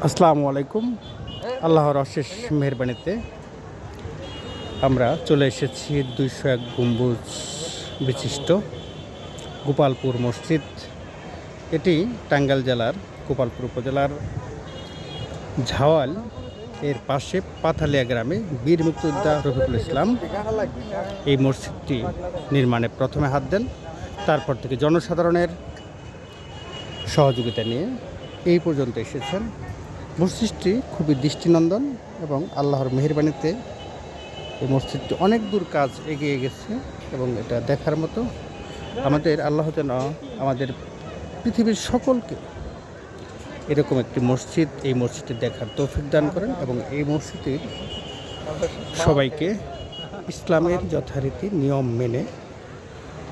আসসালামু আলাইকুম। আল্লাহর অশেষ মেহেরবানিতে আমরা চলে এসেছি 201 গম্বুজ বিশিষ্ট গোপালপুর মসজিদ। এটি টাঙ্গাইল জেলার গোপালপুর উপজেলার ঝাওয়াল এর পাশে পাথালিয়া গ্রামে বীর মুক্তিযোদ্ধা রফিকুল ইসলাম এই মসজিদটি নির্মাণে প্রথমে হাত দেন। তারপর থেকে জনসাধারণের সহযোগিতা নিয়ে এই পর্যন্ত এসেছেন। মসজিদটি খুবই দৃষ্টিনন্দন এবং আল্লাহর মেহেরবানিতে এই মসজিদটি অনেক দূর কাজ এগিয়ে গেছে এবং এটা দেখার মতো। আমাদের আল্লাহ যেন আমাদের পৃথিবীর সকলকে এরকম একটি মসজিদ, এই মসজিদটি দেখার তৌফিক দান করেন এবং এই মসজিদের সবাইকে ইসলামের যথারীতি নিয়ম মেনে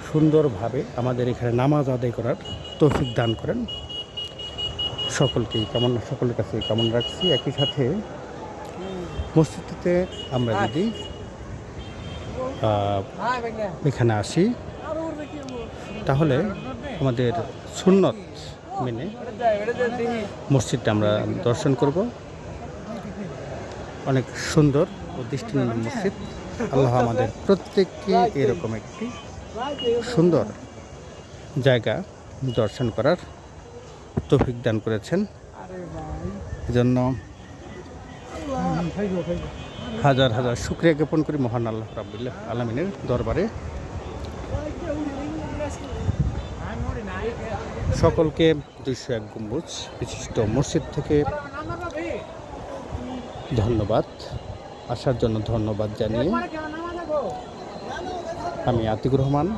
সুন্দরভাবে আমাদের এখানে নামাজ আদায় করার তৌফিক দান করেন। সকলের কাছে কামনা রাখছি। একই সাথে মসজিদটিতে আমরা যদি এখানে আসি তাহলে আমাদের সুন্নত মেনে মসজিদটা আমরা দর্শন করব। অনেক সুন্দর ও দৃষ্টিনন্দন মসজিদ। আল্লাহ আমাদের প্রত্যেককে এরকম একটি সুন্দর জায়গা দর্শন করার তৌফিক দান করেছেন। এজন্য হাজার হাজার শুকরিয়া জ্ঞাপন করি মহান আল্লাহ রাব্বুল আলামিনের দরবারে। সকলকে 201 গম্বুজ বিশিষ্ট মসজিদ থেকে ধন্যবাদ, আসার জন্য ধন্যবাদ জানিয়ে আমি আতিকুর রহমান,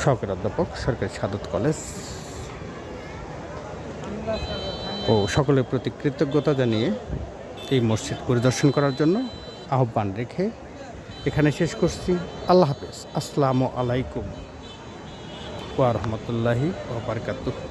সহকারী অধ্যাপক, সরকারি সাদত কলেজ ও সকলের প্রতি কৃতজ্ঞতা জানিয়ে এই মসজিদ পরিদর্শন করার জন্য আহ্বান রেখে এখানে শেষ করছি। আল্লাহ হাফেজ। আসসালামু আলাইকুম ওয়া রাহমাতুল্লাহি ওয়া বারাকাতুহু।